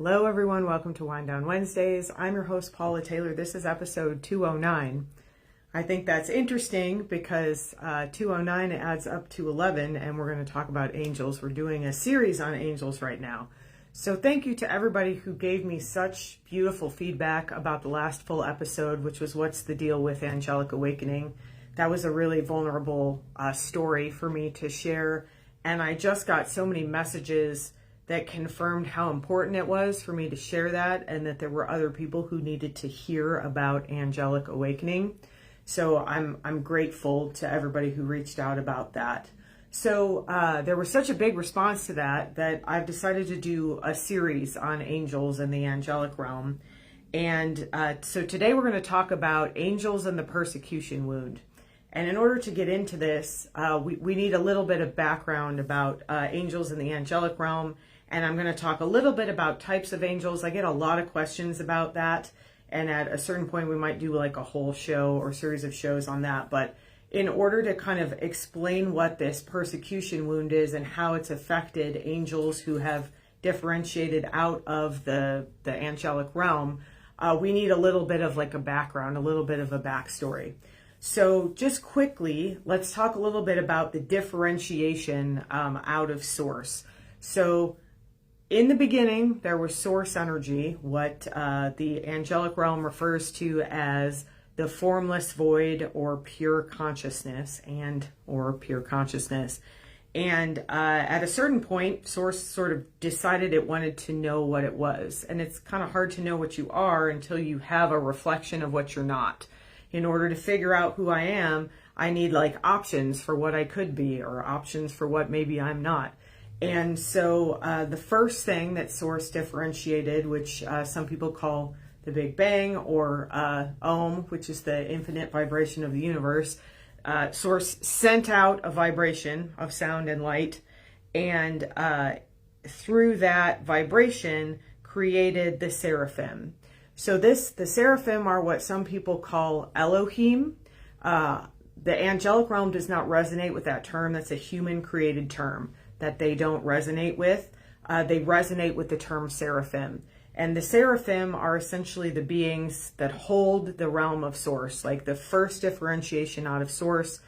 Hello everyone, welcome to Wind Down Wednesdays. I'm your host Paula Taylor. This is episode 209. I think that's interesting because 209 adds up to 11 and we're going to talk about angels. We're doing a series on angels right now. So thank you to everybody who gave me such beautiful feedback about the last full episode, which was What's the Deal with Angelic Awakening. That was a really vulnerable story for me to share, and I just got so many messages that confirmed how important it was for me to share that, and that there were other people who needed to hear about angelic awakening. So I'm grateful to everybody who reached out about that. So there was such a big response to that I've decided to do a series on angels and the angelic realm. And so today we're going to talk about angels and the persecution wound. And in order to get into this, we need a little bit of background about angels in the angelic realm. And I'm going to talk a little bit about types of angels. I get a lot of questions about that. And at a certain point, we might do like a whole show or series of shows on that. But in order to kind of explain what this persecution wound is and how it's affected angels who have differentiated out of the angelic realm, we need a little bit of like a background, a little bit of a backstory. So just quickly, let's talk a little bit about the differentiation out of source. So in the beginning, there was source energy, what the angelic realm refers to as the formless void or pure consciousness and at a certain point, source sort of decided it wanted to know what it was. And it's kind of hard to know what you are until you have a reflection of what you're not. In order to figure out who I am, I need like options for what I could be or options for what maybe I'm not. And so the first thing that Source differentiated, which some people call the Big Bang, or Om, which is the infinite vibration of the universe, Source sent out a vibration of sound and light, and through that vibration created the seraphim. So the seraphim are what some people call Elohim. The angelic realm does not resonate with that term. That's a human created term that they don't resonate with. They resonate with the term seraphim. And the seraphim are essentially the beings that hold the realm of source, like the first differentiation out of source,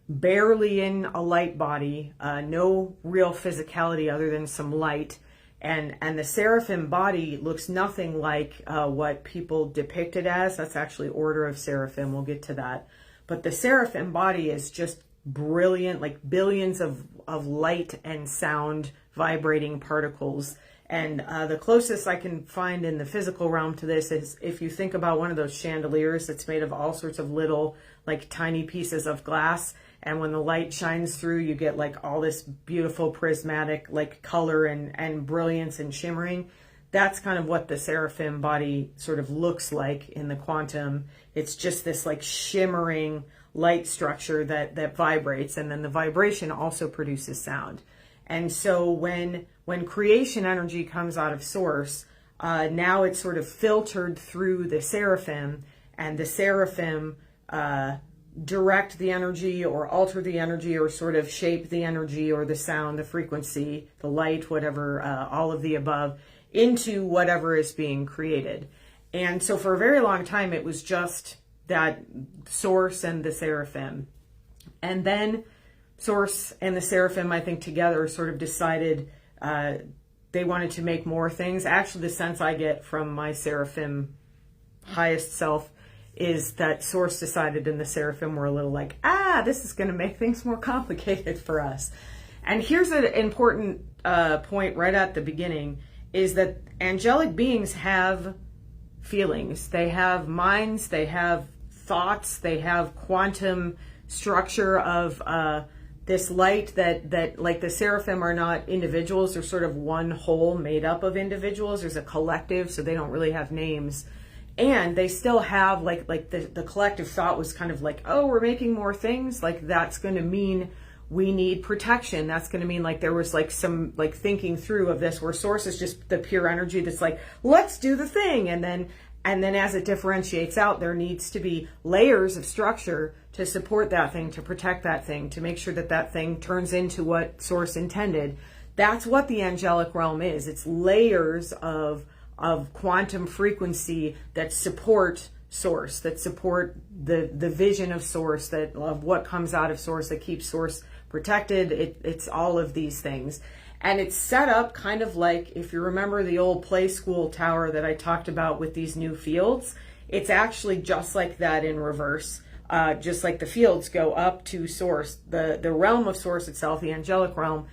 barely in a light body, no real physicality other than some light. And the seraphim body looks nothing like what people depict it as. That's actually order of seraphim. We'll get to that. But the seraphim body is just brilliant, like billions of light and sound vibrating particles. And the closest I can find in the physical realm to this is if you think about one of those chandeliers that's made of all sorts of little like tiny pieces of glass. And when the light shines through, you get like all this beautiful prismatic like color and brilliance and shimmering. That's kind of what the seraphim body sort of looks like in the quantum. It's just this like shimmering light structure that vibrates, and then the vibration also produces sound. And so when creation energy comes out of source, now it's sort of filtered through the seraphim, and the seraphim direct the energy or alter the energy or sort of shape the energy or the sound, the frequency, the light, whatever, all of the above, into whatever is being created. And so for a very long time, it was just that source and the seraphim. And then source and the seraphim, I think, together sort of decided they wanted to make more things. Actually, the sense I get from my seraphim highest self is that source decided and the seraphim were a little like, this is going to make things more complicated for us. And here's an important point right at the beginning, is that angelic beings have feelings. They have minds, they have thoughts, they have quantum structure of this light that like the seraphim are not individuals. They're sort of one whole made up of individuals. There's a collective, so they don't really have names. And they still have like the collective thought was kind of like, oh, we're making more things. Like that's going to mean we need protection. That's going to mean like there was like some like thinking through of this, where source is just the pure energy that's like, let's do the thing. And then as it differentiates out, there needs to be layers of structure to support that thing, to protect that thing, to make sure that that thing turns into what source intended. That's what the angelic realm is. It's layers of of quantum frequency that support source, that support the vision of source, that of what comes out of source, that keeps source protected. It's all of these things. And it's set up kind of like, if you remember the old play school tower that I talked about with these new fields, it's actually just like that in reverse. Just like the fields go up to source, the realm of source itself, the angelic realm,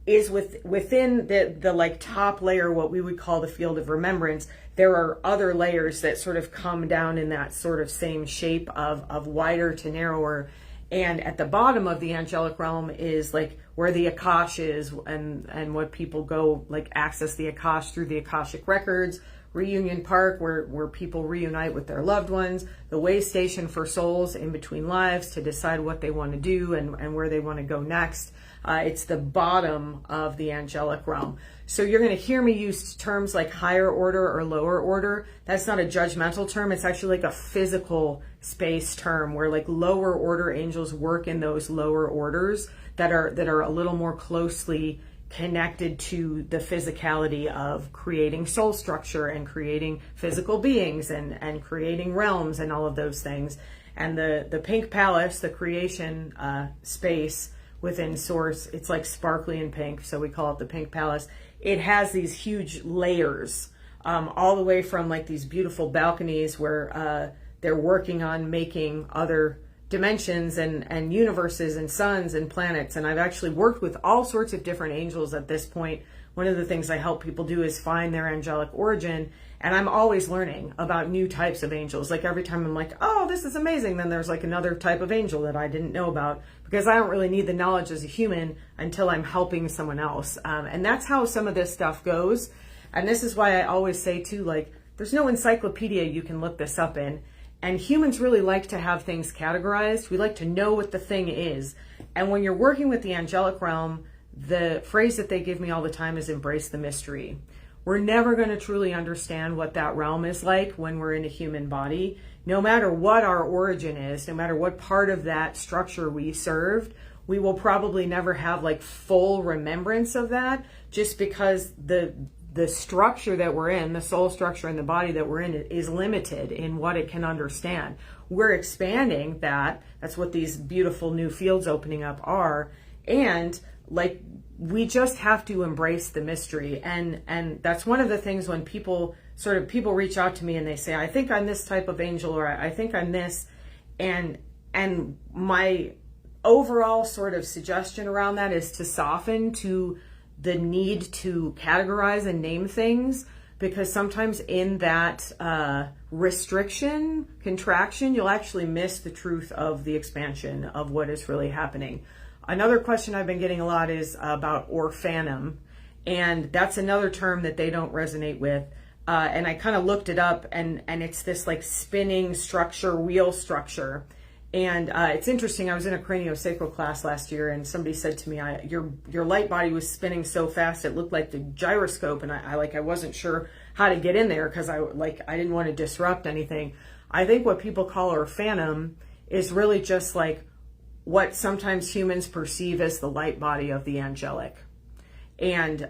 is within the like top layer, what we would call the field of remembrance. There are other layers that sort of come down in that sort of same shape of wider to narrower. And at the bottom of the angelic realm is like where the Akash is, and what people go like access the Akash through the Akashic records. Reunion Park, where people reunite with their loved ones, the way station for souls in between lives to decide what they want to do and where they want to go next. It's the bottom of the angelic realm. So you're going to hear me use terms like higher order or lower order. That's not a judgmental term. It's actually like a physical space term, where like lower order angels work in those lower orders that are a little more closely connected to the physicality of creating soul structure and creating physical beings and creating realms and all of those things. And the pink palace, the creation space within source, it's like sparkly and pink, so we call it the pink palace. It has these huge layers, all the way from like these beautiful balconies where they're working on making other dimensions and universes and suns and planets. And I've actually worked with all sorts of different angels at this point. One of the things I help people do is find their angelic origin, and I'm always learning about new types of angels. Like every time I'm like, oh, this is amazing, then there's like another type of angel that I didn't know about, because I don't really need the knowledge as a human until I'm helping someone else. And that's how some of this stuff goes. And this is why I always say too, like, there's no encyclopedia you can look this up in. And humans really like to have things categorized. We like to know what the thing is. And when you're working with the angelic realm, the phrase that they give me all the time is embrace the mystery. We're never going to truly understand what that realm is like when we're in a human body. No matter what our origin is, no matter what part of that structure we served, we will probably never have like full remembrance of that, just because the structure that we're in, the soul structure in the body that we're in, is limited in what it can understand. We're expanding that. That's what these beautiful new fields opening up are. And like, we just have to embrace the mystery. And that's one of the things when people reach out to me and they say, I think I'm this type of angel, or I think I'm this. And my overall sort of suggestion around that is to soften to the need to categorize and name things, because sometimes in that restriction, contraction, you'll actually miss the truth of the expansion of what is really happening. Another question I've been getting a lot is about orphanum, and that's another term that they don't resonate with. And I kind of looked it up, and it's this like spinning structure, wheel structure. And it's interesting, I was in a craniosacral class last year, and somebody said to me, your light body was spinning so fast it looked like the gyroscope, and I wasn't sure how to get in there because I didn't want to disrupt anything. I think what people call orphanum is really just like what sometimes humans perceive as the light body of the angelic. And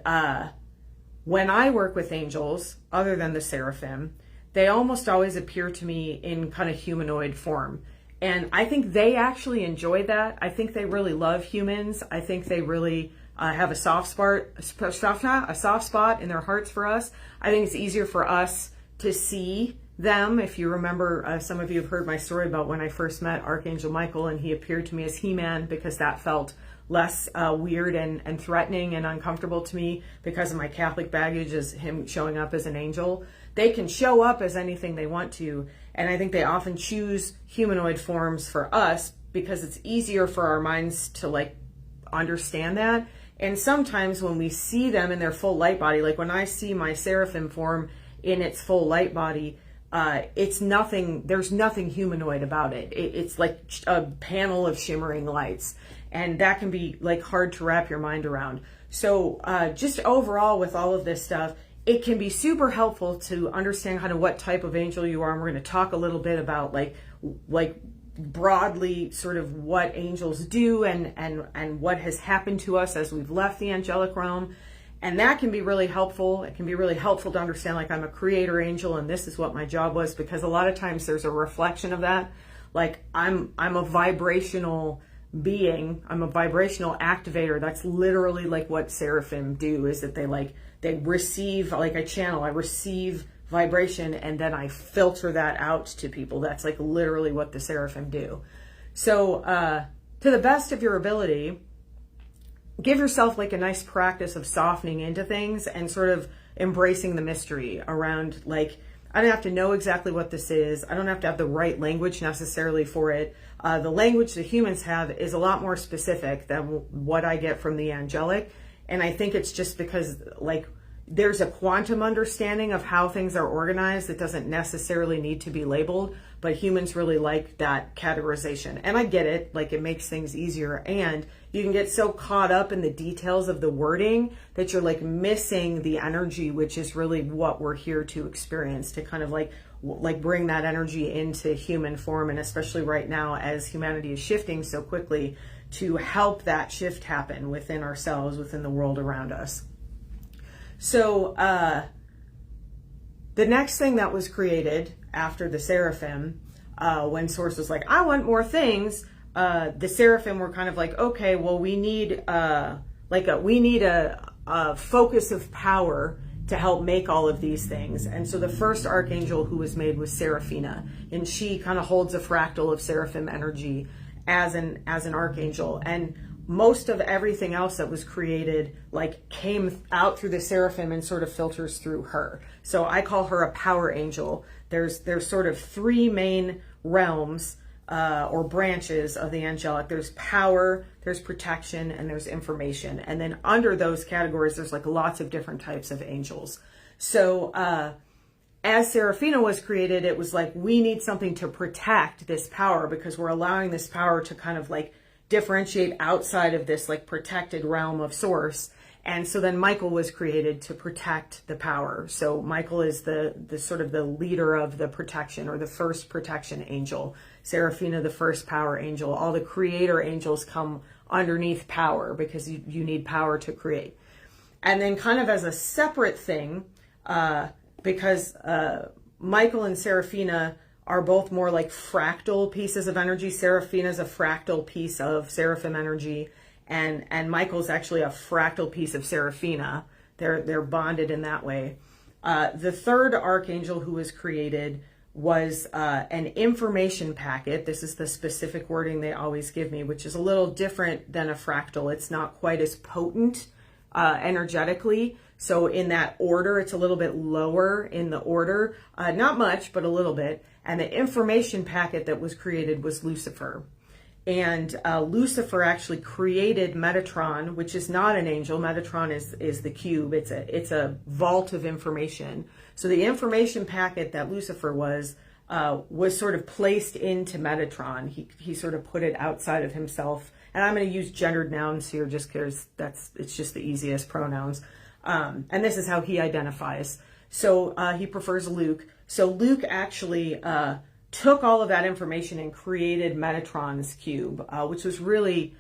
when I work with angels, other than the seraphim, they almost always appear to me in kind of humanoid form. And I think they actually enjoy that. I think they really love humans. I think they really have a soft spot in their hearts for us. I think it's easier for us to see them. If you remember, some of you have heard my story about when I first met Archangel Michael, and he appeared to me as He-Man, because that felt less weird and threatening and uncomfortable to me because of my Catholic baggage as him showing up as an angel. They can show up as anything they want to, and I think they often choose humanoid forms for us because it's easier for our minds to like understand that. And sometimes when we see them in their full light body, like when I see my seraphim form in its full light body, it's nothing, there's nothing humanoid about it. It's like a panel of shimmering lights, and that can be like hard to wrap your mind around. So just overall with all of this stuff, it can be super helpful to understand kind of what type of angel you are. And we're going to talk a little bit about like broadly sort of what angels do and what has happened to us as we've left the angelic realm. And that can be really helpful. It can be really helpful to understand, like, I'm a creator angel and this is what my job was, because a lot of times there's a reflection of that. Like, I'm a vibrational being. I'm a vibrational activator. That's literally like what seraphim do, is that they receive, like I channel, I receive vibration and then I filter that out to people. That's like literally what the seraphim do. So to the best of your ability, give yourself like a nice practice of softening into things and sort of embracing the mystery around, like, I don't have to know exactly what this is. I don't have to have the right language necessarily for it. The language that humans have is a lot more specific than what I get from the angelic. And I think it's just because, like, there's a quantum understanding of how things are organized that doesn't necessarily need to be labeled, but humans really like that categorization. And I get it, like, it makes things easier. And you can get so caught up in the details of the wording that you're like missing the energy, which is really what we're here to experience, to kind of like bring that energy into human form. And especially right now, as humanity is shifting so quickly, to help that shift happen within ourselves, within the world around us. So the next thing that was created after the seraphim, when Source was like, I want more things, the seraphim were kind of like, okay, well, we need a focus of power to help make all of these things. And so the first archangel who was made was Seraphina, and she kind of holds a fractal of seraphim energy as an archangel. And most of everything else that was created like came out through the seraphim and sort of filters through her. So I call her a power angel. There's sort of three main realms or branches of the angelic. There's power, there's protection, and there's information. And then under those categories, there's like lots of different types of angels. So as Seraphina was created, it was like, we need something to protect this power, because we're allowing this power to kind of like differentiate outside of this like protected realm of Source. And so then Michael was created to protect the power. So Michael is the sort of the leader of the protection, or the first protection angel. Seraphina, the first power angel. All the creator angels come underneath power, because you need power to create. And then kind of as a separate thing, because Michael and Seraphina are both more like fractal pieces of energy. Seraphina is a fractal piece of seraphim energy, and Michael's actually a fractal piece of Seraphina. They're bonded in that way. The third archangel who was created was an information packet. This is the specific wording they always give me, which is a little different than a fractal. It's not quite as potent energetically. So in that order, it's a little bit lower in the order. Not much, but a little bit. And the information packet that was created was Lucifer. And Lucifer actually created Metatron, which is not an angel. Metatron is the cube. It's a vault of information. So the information packet that Lucifer was sort of placed into Metatron. He sort of put it outside of himself. And I'm going to use gendered nouns here just because it's just the easiest pronouns. And this is how he identifies. So he prefers Luke. So Luke actually took all of that information and created Metatron's cube, which was really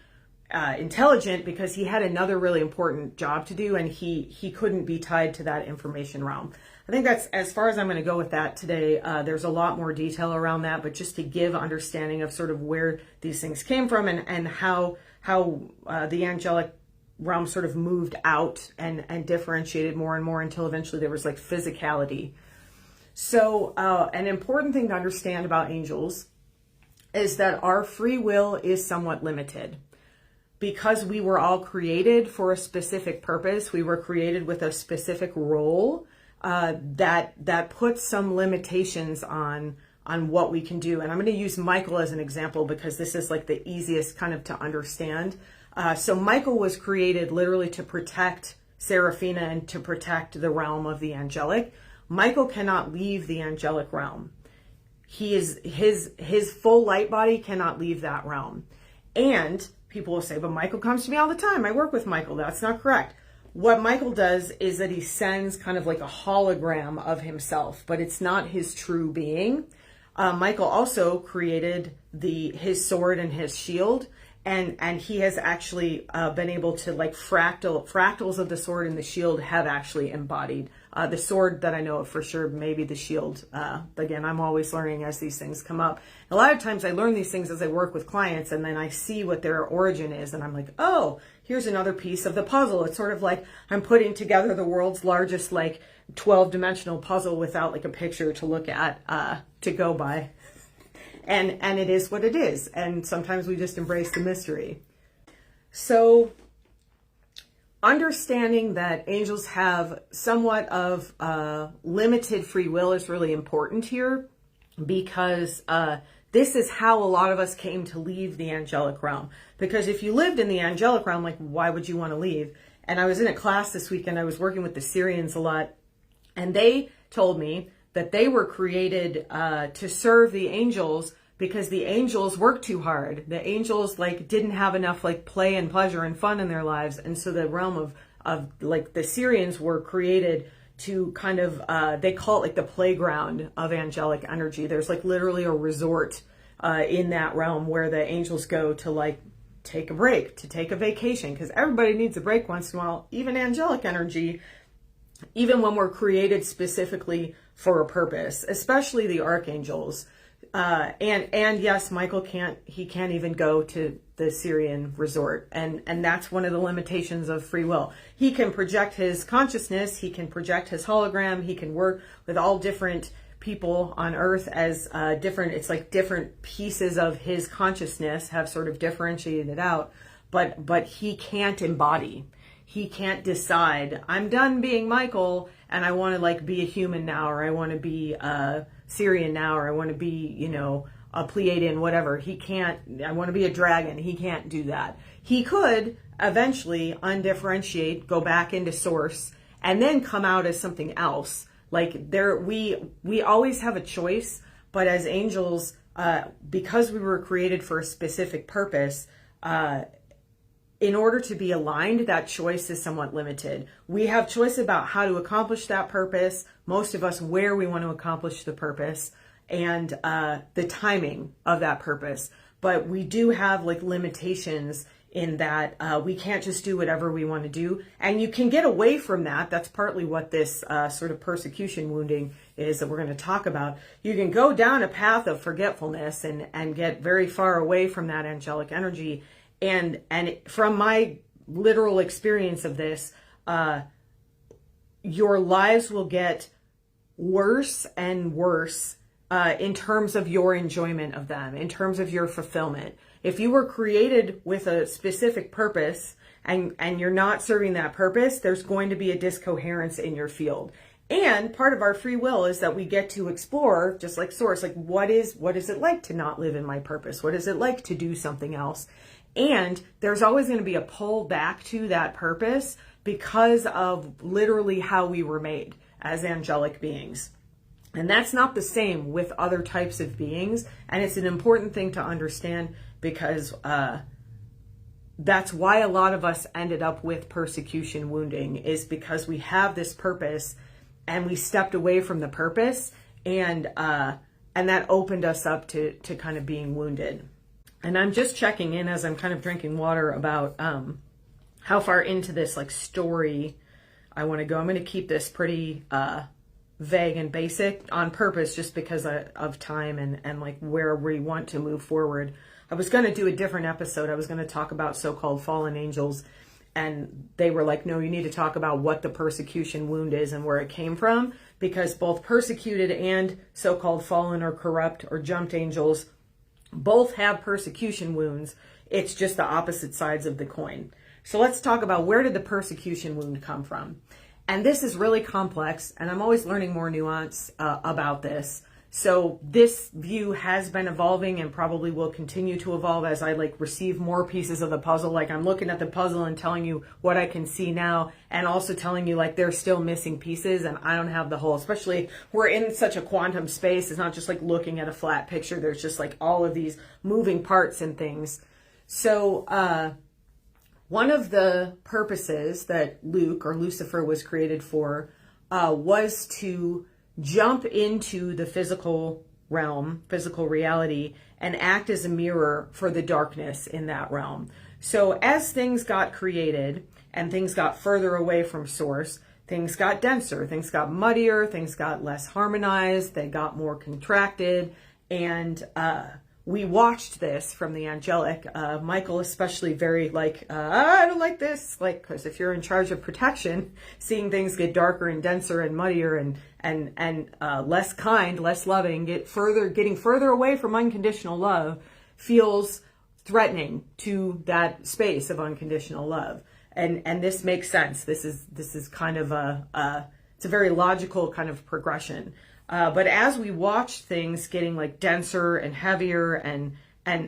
intelligent, because he had another really important job to do, and he couldn't be tied to that information realm. I think that's as far as I'm going to go with that today. There's a lot more detail around that, but just to give understanding of sort of where these things came from, and how the angelic realm sort of moved out and differentiated more and more until eventually there was like physicality. So an important thing to understand about angels is that our free will is somewhat limited. Because we were all created for a specific purpose, we were created with a specific role, that puts some limitations on what we can do. And I'm going to use Michael as an example, because this is like the easiest kind of to understand. So Michael was created literally to protect Seraphina and to protect the realm of the angelic. Michael cannot leave the angelic realm. His full light body cannot leave that realm. And people will say, but Michael comes to me all the time. I work with Michael. That's not correct. What Michael does is that he sends kind of like a hologram of himself, but it's not his true being. Michael also created his sword and his shield, And he has actually been able to, like, fractals of the sword and the shield have actually embodied the sword that I know of for sure, maybe the shield. Again, I'm always learning as these things come up. A lot of times I learn these things as I work with clients, and then I see what their origin is, and I'm like, oh, here's another piece of the puzzle. It's sort of like I'm putting together the world's largest, like, 12-dimensional puzzle without, like, a picture to look at, to go by. And it is what it is. And sometimes we just embrace the mystery. So understanding that angels have somewhat of limited free will is really important here, because this is how a lot of us came to leave the angelic realm. Because if you lived in the angelic realm, like, why would you want to leave? And I was in a class this weekend. I was working with the Syrians a lot, and they told me that they were created to serve the angels, because the angels worked too hard. The angels, like, didn't have enough, like, play and pleasure and fun in their lives. And so the realm of like, the Syrians were created to kind of, they call it, like, the playground of angelic energy. There's, like, literally a resort in that realm where the angels go to, like, take a break, to take a vacation, because everybody needs a break once in a while. Even angelic energy, even when we're created specifically for a purpose, especially the archangels. And yes, Michael can't even go to the Syrian resort. And that's one of the limitations of free will. He can project his consciousness. He can project his hologram. He can work with all different people on earth as it's like different pieces of his consciousness have sort of differentiated out, but he can't embody. He can't decide, I'm done being Michael and I want to, like, be a human now, or I want to be Syrian now, or I want to be, you know, a Pleiadian, whatever. He can't, I want to be a dragon. He can't do that. He could eventually undifferentiate, go back into source, and then come out as something else. Like, we always have a choice, but as angels, because we were created for a specific purpose, in order to be aligned, that choice is somewhat limited. We have choice about how to accomplish that purpose, most of us where we want to accomplish the purpose, and the timing of that purpose. But we do have, like, limitations in that we can't just do whatever we want to do. And you can get away from that. That's partly what this sort of persecution wounding is that we're going to talk about. You can go down a path of forgetfulness and get very far away from that angelic energy. And from my literal experience of this, your lives will get worse and worse in terms of your enjoyment of them, in terms of your fulfillment. If you were created with a specific purpose and you're not serving that purpose, there's going to be a discoherence in your field. And part of our free will is that we get to explore, just like Source, like, what is it like to not live in my purpose? What is it like to do something else? And there's always going to be a pull back to that purpose because of literally how we were made as angelic beings. And that's not the same with other types of beings. And it's an important thing to understand, because that's why a lot of us ended up with persecution wounding, is because we have this purpose and we stepped away from the purpose, and that opened us up to kind of being wounded. And I'm just checking in as I'm kind of drinking water about how far into this, like, story I want to go. I'm going to keep this pretty vague and basic on purpose, just because of time and like where we want to move forward. I was going to do a different episode. I was going to talk about so-called fallen angels, and they were like, no, you need to talk about what the persecution wound is and where it came from, because both persecuted and so-called fallen or corrupt or jumped angels both have persecution wounds. It's just the opposite sides of the coin. So let's talk about, where did the persecution wound come from? And this is really complex, and I'm always learning more nuance about this. So this view has been evolving and probably will continue to evolve as I, like, receive more pieces of the puzzle. Like, I'm looking at the puzzle and telling you what I can see now, and also telling you, like, there's still missing pieces and I don't have the whole. Especially, we're in such a quantum space. It's not just like looking at a flat picture. There's just, like, all of these moving parts and things. So one of the purposes that Luke, or Lucifer, was created for was to jump into the physical realm, physical reality, and act as a mirror for the darkness in that realm. So as things got created and things got further away from source, things got denser, things got muddier, things got less harmonized, they got more contracted, and we watched this from the angelic. Michael especially very like, I don't like this, like, because if you're in charge of protection, seeing things get darker and denser and muddier and less kind, less loving, getting further away from unconditional love feels threatening to that space of unconditional love. And this makes sense. This is kind of it's a very logical kind of progression. But as we watched things getting like denser and heavier, and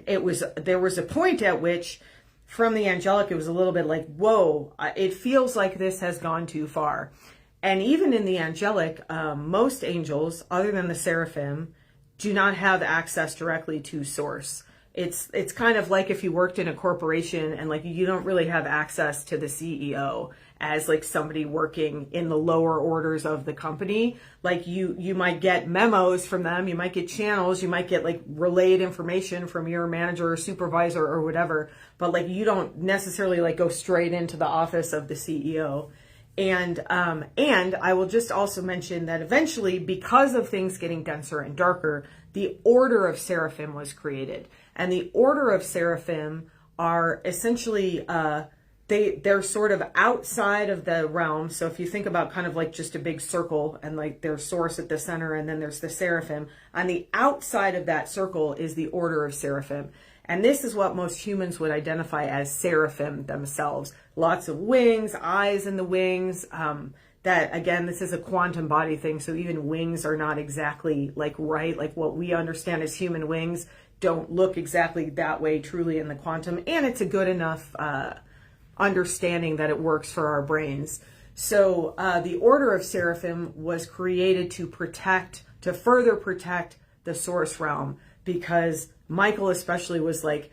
there was a point at which from the angelic, it was a little bit like, whoa, it feels like this has gone too far. And even in the angelic, most angels, other than the seraphim, do not have access directly to source. It's kind of like if you worked in a corporation and like you don't really have access to the CEO as like somebody working in the lower orders of the company. Like you might get memos from them, you might get channels, you might get like relayed information from your manager or supervisor or whatever, but like you don't necessarily like go straight into the office of the CEO. And I will just also mention that eventually, because of things getting denser and darker, the order of seraphim was created. And the order of seraphim are essentially, they're sort of outside of the realm. So if you think about kind of like just a big circle and like there's source at the center and then there's the seraphim, on the outside of that circle is the order of seraphim. And this is what most humans would identify as seraphim themselves. Lots of wings, eyes in the wings. That, again, this is a quantum body thing. So even wings are not exactly like right. Like what we understand as human wings don't look exactly that way truly in the quantum. And it's a good enough understanding that it works for our brains. So the order of seraphim was created to further protect the source realm, because Michael especially was like,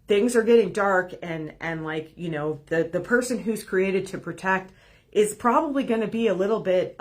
things are getting dark, and like, you know, the person who's created to protect is probably going to be a little bit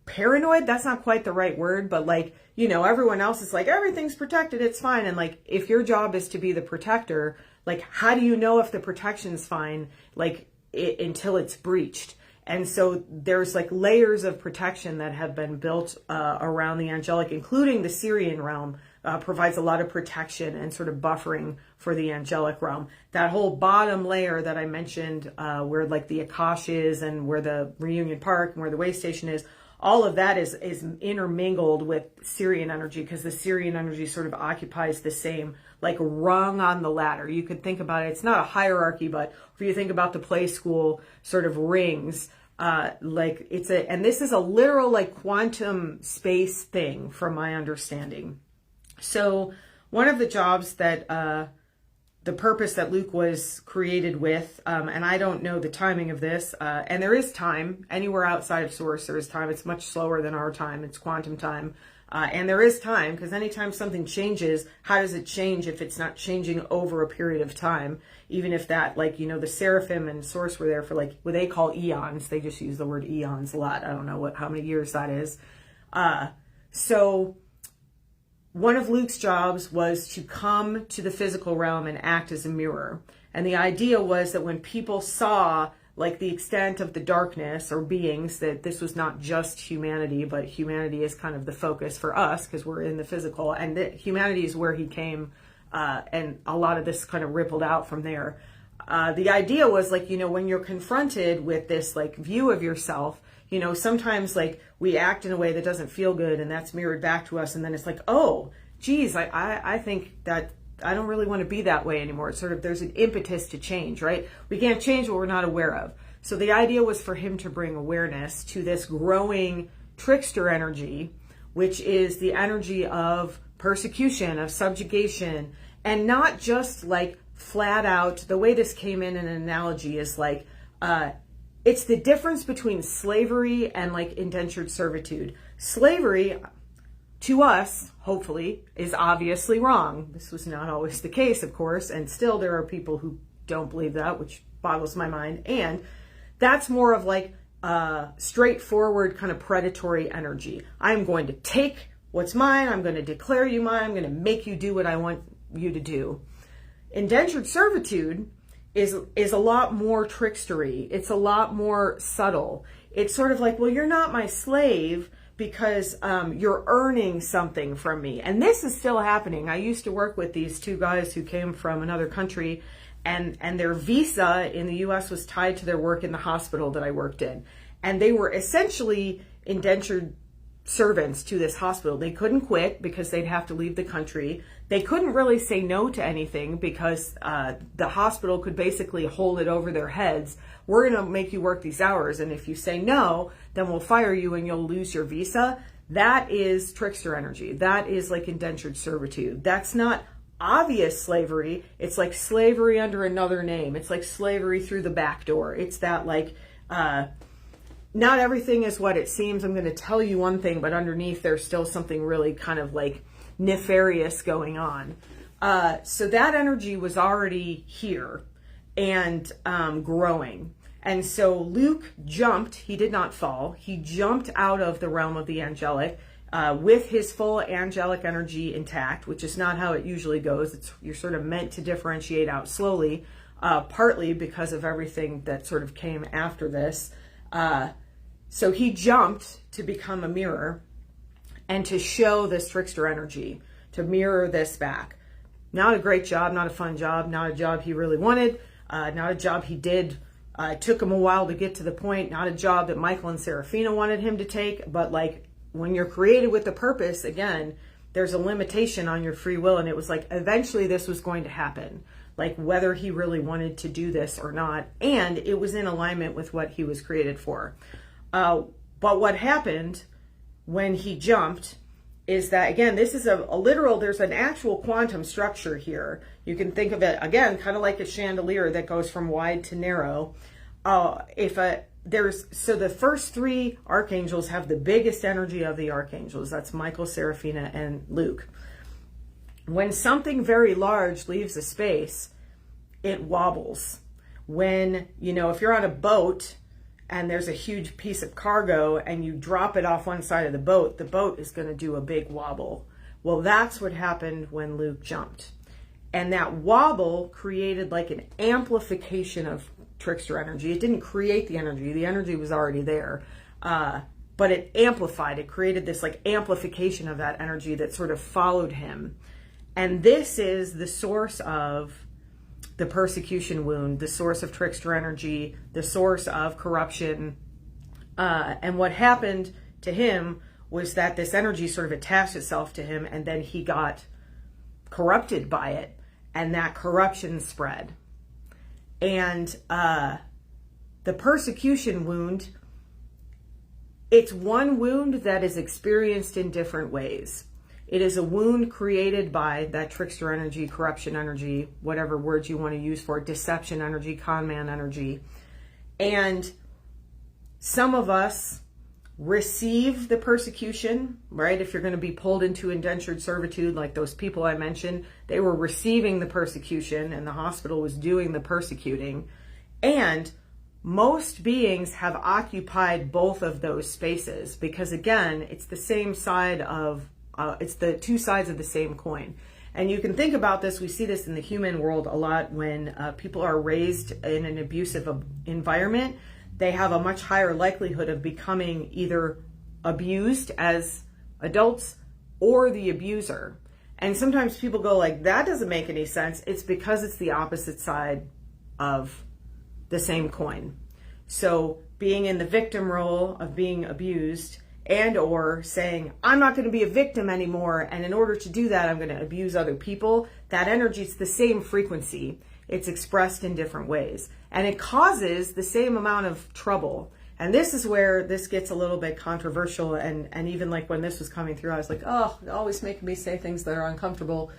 paranoid. That's not quite the right word, but like, you know, everyone else is like, everything's protected, it's fine. And like, if your job is to be the protector, like, how do you know if the protection's fine, like until it's breached? And so there's like layers of protection that have been built around the angelic, including the Syrian realm. Provides a lot of protection and sort of buffering for the angelic realm. That whole bottom layer that I mentioned, where like the Akash is and where the Reunion Park and where the way station is, all of that is intermingled with Syrian energy, because the Syrian energy sort of occupies the same like rung on the ladder. You could think about it, it's not a hierarchy, but if you think about the play school sort of rings, like and this is a literal like quantum space thing from my understanding. So one of the jobs that, the purpose that Luke was created with, and I don't know the timing of this, and there is time anywhere outside of source, there is time. It's much slower than our time. It's quantum time. And there is time, because anytime something changes, how does it change if it's not changing over a period of time? Even if that, like, you know, the seraphim and source were there for like what they call eons. They just use the word eons a lot. I don't know how many years that is. So one of Luke's jobs was to come to the physical realm and act as a mirror. And the idea was that when people saw like the extent of the darkness or beings, that this was not just humanity, but humanity is kind of the focus for us because we're in the physical, and that humanity is where he came, and a lot of this kind of rippled out from there. The idea was like, you know, when you're confronted with this like view of yourself, you know, sometimes like we act in a way that doesn't feel good, and that's mirrored back to us. And then it's like, oh, geez, I think that I don't really want to be that way anymore. It's sort of, there's an impetus to change, right? We can't change what we're not aware of. So the idea was for him to bring awareness to this growing trickster energy, which is the energy of persecution, of subjugation, and not just like flat out, the way this came in an analogy is like, it's the difference between slavery and like indentured servitude. Slavery, to us, hopefully, is obviously wrong. This was not always the case, of course, and still there are people who don't believe that, which boggles my mind. And that's more of like straightforward kind of predatory energy. I'm going to take what's mine. I'm going to declare you mine. I'm going to make you do what I want you to do. Indentured servitude is a lot more trickstery. It's a lot more subtle. It's sort of like, well, you're not my slave because you're earning something from me. And this is still happening. I used to work with these two guys who came from another country, and their visa in the US was tied to their work in the hospital that I worked in. And they were essentially indentured servants to this hospital. They couldn't quit because they'd have to leave the country. They couldn't really say no to anything because the hospital could basically hold it over their heads. We're going to make you work these hours, and if you say no, then we'll fire you and you'll lose your visa. That is trickster energy. That is like indentured servitude. That's not obvious slavery. It's like slavery under another name. It's like slavery through the back door. It's that like, not everything is what it seems. I'm going to tell you one thing, but underneath there's still something really kind of like nefarious going on. So that energy was already here and growing. And so Luke jumped. He did not fall. He jumped out of the realm of the angelic with his full angelic energy intact, which is not how it usually goes. You're sort of meant to differentiate out slowly, partly because of everything that sort of came after this. So he jumped to become a mirror and to show this trickster energy, to mirror this back. Not a great job, not a fun job, not a job he really wanted, not a job he did. It took him a while to get to the point, not a job that Michael and Serafina wanted him to take, but like when you're created with a purpose, again, there's a limitation on your free will, and it was like eventually this was going to happen, like whether he really wanted to do this or not, and it was in alignment with what he was created for. But what happened when he jumped is that, again, this is a literal, there's an actual quantum structure here. You can think of it, again, kind of like a chandelier that goes from wide to narrow. So the first three archangels have the biggest energy of the archangels. That's Michael, Serafina, and Luke. When something very large leaves a space, it wobbles. When, if you're on a boat and there's a huge piece of cargo and you drop it off one side of the boat is going to do a big wobble. Well, that's what happened when Luke jumped. And that wobble created like an amplification of trickster energy. It didn't create the energy was already there. But it amplified, it created this like amplification of that energy that sort of followed him. And this is the source of the persecution wound, the source of trickster energy, the source of corruption. And what happened to him was that this energy sort of attached itself to him, and then he got corrupted by it, and that corruption spread. And the persecution wound, it's one wound that is experienced in different ways. It is a wound created by that trickster energy, corruption energy, whatever words you want to use for it, deception energy, con man energy. And some of us receive the persecution, right? If you're going to be pulled into indentured servitude, like those people I mentioned, they were receiving the persecution and the hospital was doing the persecuting. And most beings have occupied both of those spaces because, again, it's the same side of it's the two sides of the same coin. And you can think about this. We see this in the human world a lot when people are raised in an abusive environment. They have a much higher likelihood of becoming either abused as adults or the abuser. And sometimes people go like, that doesn't make any sense. It's because it's the opposite side of the same coin. So being in the victim role of being abused, and or saying, I'm not going to be a victim anymore, and in order to do that, I'm going to abuse other people. That energy, it's the same frequency. It's expressed in different ways. And it causes the same amount of trouble. And this is where this gets a little bit controversial. And even like when this was coming through, I was like, oh, always making me say things that are uncomfortable.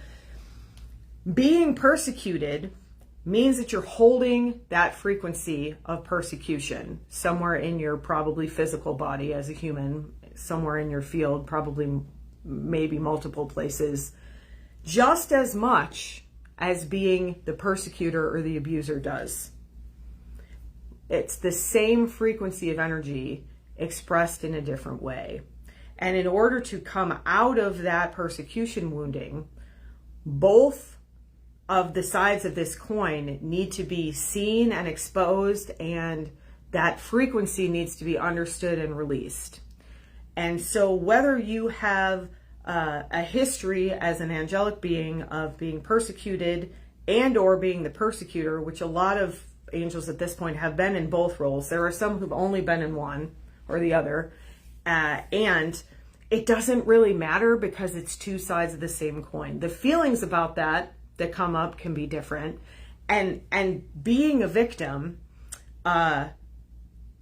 Being persecuted means that you're holding that frequency of persecution somewhere in your probably physical body as a human, somewhere in your field, probably maybe multiple places, just as much as being the persecutor or the abuser does. It's the same frequency of energy expressed in a different way. And in order to come out of that persecution wounding, both of the sides of this coin need to be seen and exposed, and that frequency needs to be understood and released. And so whether you have a history as an angelic being of being persecuted and or being the persecutor, which a lot of angels at this point have been in both roles. There are some who've only been in one or the other. And it doesn't really matter because it's two sides of the same coin. The feelings about that come up can be different. And being a victim,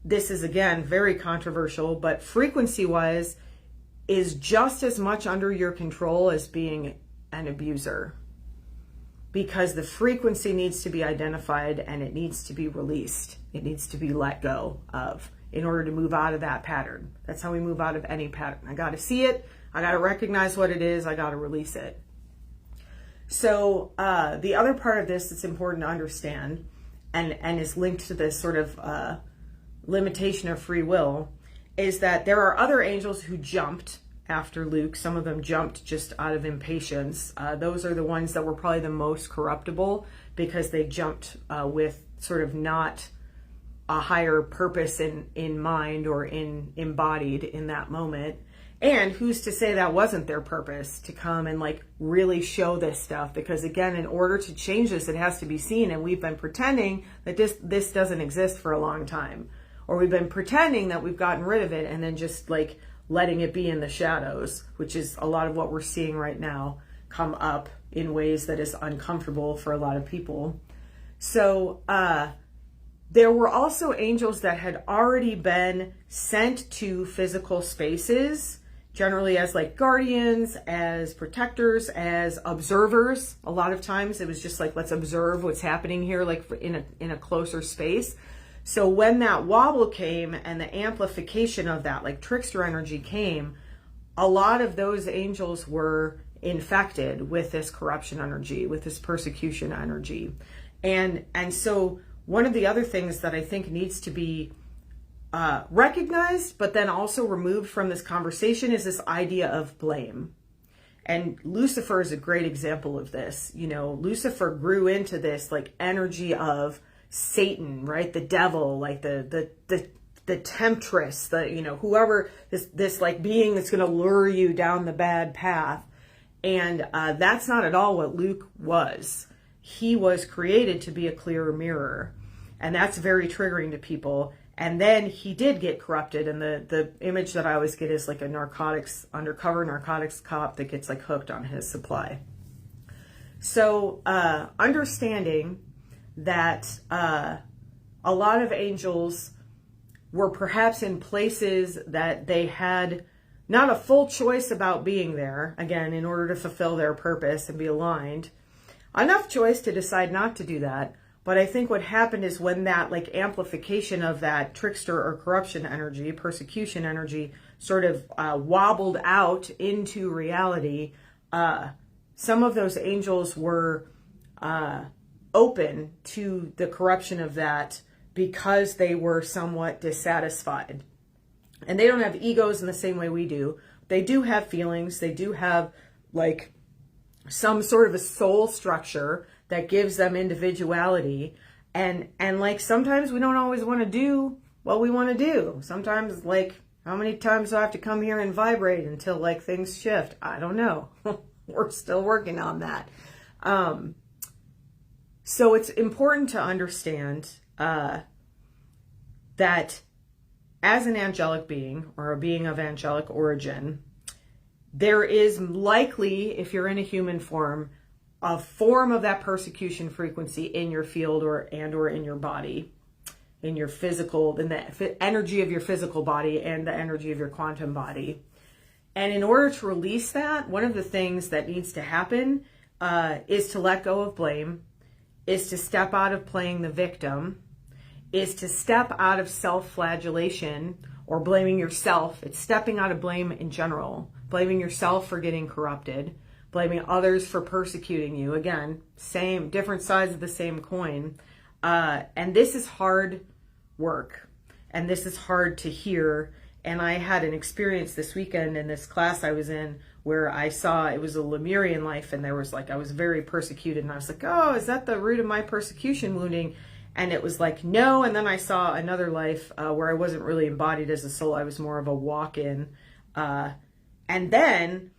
this is again very controversial, but frequency-wise is just as much under your control as being an abuser, because the frequency needs to be identified and it needs to be released. It needs to be let go of in order to move out of that pattern. That's how we move out of any pattern. I got to see it. I got to recognize what it is. I got to release it. So the other part of this that's important to understand and is linked to this sort of limitation of free will is that there are other angels who jumped after Luke. Some of them jumped just out of impatience. Those are the ones that were probably the most corruptible because they jumped with sort of not a higher purpose in mind or embodied in that moment. And who's to say that wasn't their purpose, to come and like really show this stuff? Because again, in order to change this, it has to be seen. And we've been pretending that this doesn't exist for a long time. Or we've been pretending that we've gotten rid of it and then just like letting it be in the shadows, which is a lot of what we're seeing right now come up in ways that is uncomfortable for a lot of people. So there were also angels that had already been sent to physical spaces, generally as like guardians, as protectors, as observers. A lot of times it was just like, let's observe what's happening here, like in a closer space. So when that wobble came and the amplification of that, like trickster energy came, a lot of those angels were infected with this corruption energy, with this persecution energy. And so one of the other things that I think needs to be recognized, but then also removed from this conversation is this idea of blame. And Lucifer is a great example of this. You know, Lucifer grew into this like energy of Satan, right? The devil, like the temptress, whoever this like being that's going to lure you down the bad path. And that's not at all what Luke was. He was created to be a clear mirror. And that's very triggering to people. And then he did get corrupted. And the image that I always get is like a undercover narcotics cop that gets like hooked on his supply. So understanding that a lot of angels were perhaps in places that they had not a full choice about being there, again, in order to fulfill their purpose and be aligned. Enough choice to decide not to do that. But I think what happened is when that like amplification of that trickster or corruption energy, persecution energy, sort of wobbled out into reality, some of those angels were open to the corruption of that because they were somewhat dissatisfied. And they don't have egos in the same way we do. They do have feelings. They do have like some sort of a soul structure that gives them individuality. And like sometimes we don't always want to do what we want to do. Sometimes like how many times do I have to come here and vibrate until like things shift? I don't know. We're still working on that. So it's important to understand that as an angelic being or a being of angelic origin, there is likely, if you're in a human form, a form of that persecution frequency in your field or in your body, in your physical, in the energy of your physical body and the energy of your quantum body. And in order to release that, one of the things that needs to happen is to let go of blame, is to step out of playing the victim, is to step out of self-flagellation or blaming yourself. It's stepping out of blame in general, blaming yourself for getting corrupted, blaming others for persecuting you. Again, same, different sides of the same coin. And this is hard work, and this is hard to hear. And I had an experience this weekend in this class I was in where I saw it was a Lemurian life, and there was like, I was very persecuted, and I was like, oh, is that the root of my persecution wounding? And it was like, no. And then I saw another life where I wasn't really embodied as a soul. I was more of a walk-in. And then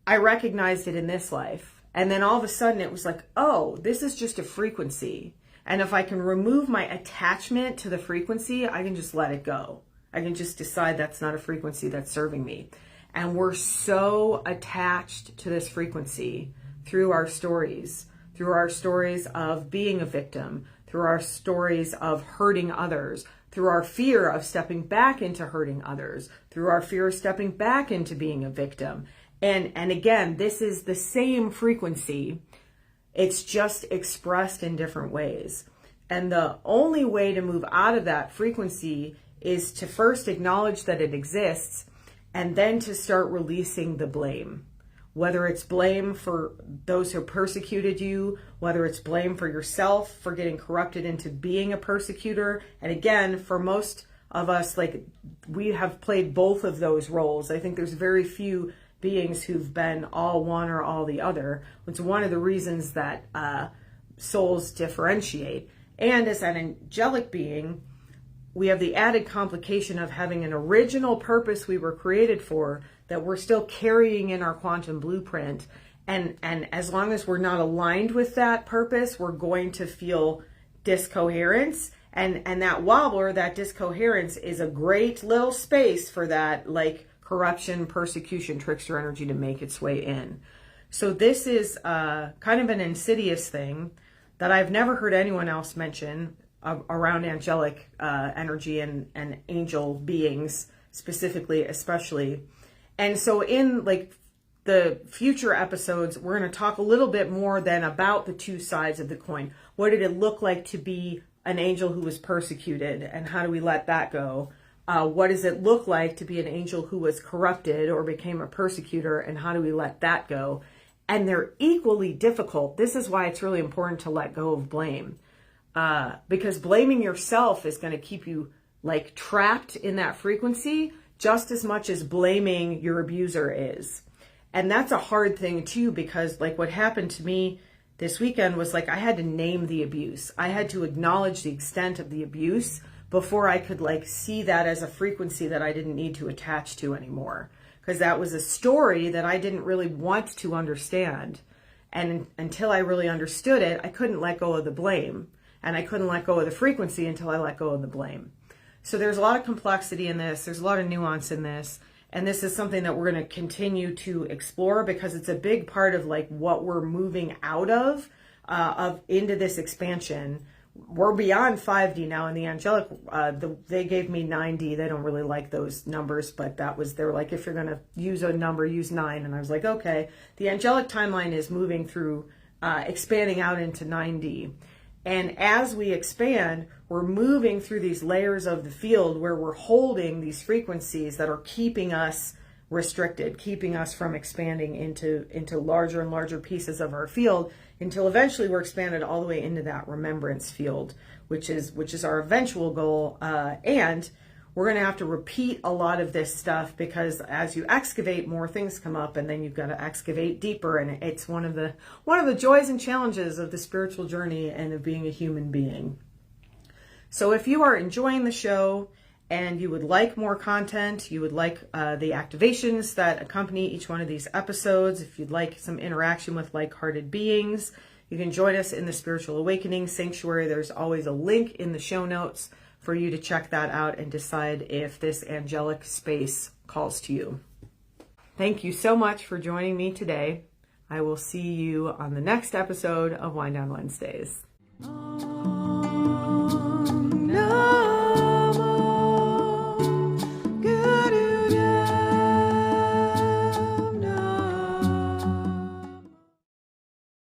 I recognized it in this life. And then all of a sudden it was like, oh, this is just a frequency. And if I can remove my attachment to the frequency, I can just let it go. I can just decide that's not a frequency that's serving me. And we're so attached to this frequency through our stories of being a victim, through our stories of hurting others, through our fear of stepping back into hurting others, through our fear of stepping back into being a victim. And again, this is the same frequency. It's just expressed in different ways. And the only way to move out of that frequency is to first acknowledge that it exists, and then to start releasing the blame. Whether it's blame for those who persecuted you, whether it's blame for yourself for getting corrupted into being a persecutor. And again, for most of us, like, we have played both of those roles. I think there's very few beings who've been all one or all the other. It's one of the reasons that souls differentiate. And as an angelic being, we have the added complication of having an original purpose we were created for that we're still carrying in our quantum blueprint. And as long as we're not aligned with that purpose, we're going to feel discoherence. And that wobbler, that discoherence, is a great little space for that, like, corruption, persecution, trickster energy to make its way in. So this is kind of an insidious thing that I've never heard anyone else mention around angelic energy and angel beings specifically, especially. And so in like the future episodes, we're going to talk a little bit more then about the two sides of the coin. What did it look like to be an angel who was persecuted, and how do we let that go? What does it look like to be an angel who was corrupted or became a persecutor, and how do we let that go? And they're equally difficult. This is why it's really important to let go of blame. Because blaming yourself is going to keep you like trapped in that frequency just as much as blaming your abuser is. And that's a hard thing too, because like what happened to me this weekend was like I had to name the abuse. I had to acknowledge the extent of the abuse before I could like see that as a frequency that I didn't need to attach to anymore. Because that was a story that I didn't really want to understand. And until I really understood it, I couldn't let go of the blame. And I couldn't let go of the frequency until I let go of the blame. So there's a lot of complexity in this. There's a lot of nuance in this. And this is something that we're going to continue to explore because it's a big part of like what we're moving out of into this expansion. We're beyond 5D now in the angelic. They gave me 9D. They don't really like those numbers, but they're like, if you're going to use a number, use 9. And I was like, okay. The angelic timeline is moving through, expanding out into 9D. And as we expand, we're moving through these layers of the field where we're holding these frequencies that are keeping us restricted, keeping us from expanding into larger and larger pieces of our field until eventually we're expanded all the way into that remembrance field, which is our eventual goal. And we're going to have to repeat a lot of this stuff because as you excavate, more things come up, and then you've got to excavate deeper. And it's one of the joys and challenges of the spiritual journey and of being a human being. So if you are enjoying the show and you would like more content, you would like the activations that accompany each one of these episodes, if you'd like some interaction with like-hearted beings, you can join us in the Spiritual Awakening Sanctuary. There's always a link in the show notes for you to check that out and decide if this angelic space calls to you. Thank you so much for joining me today. I will see you on the next episode of Wind Down Wednesdays.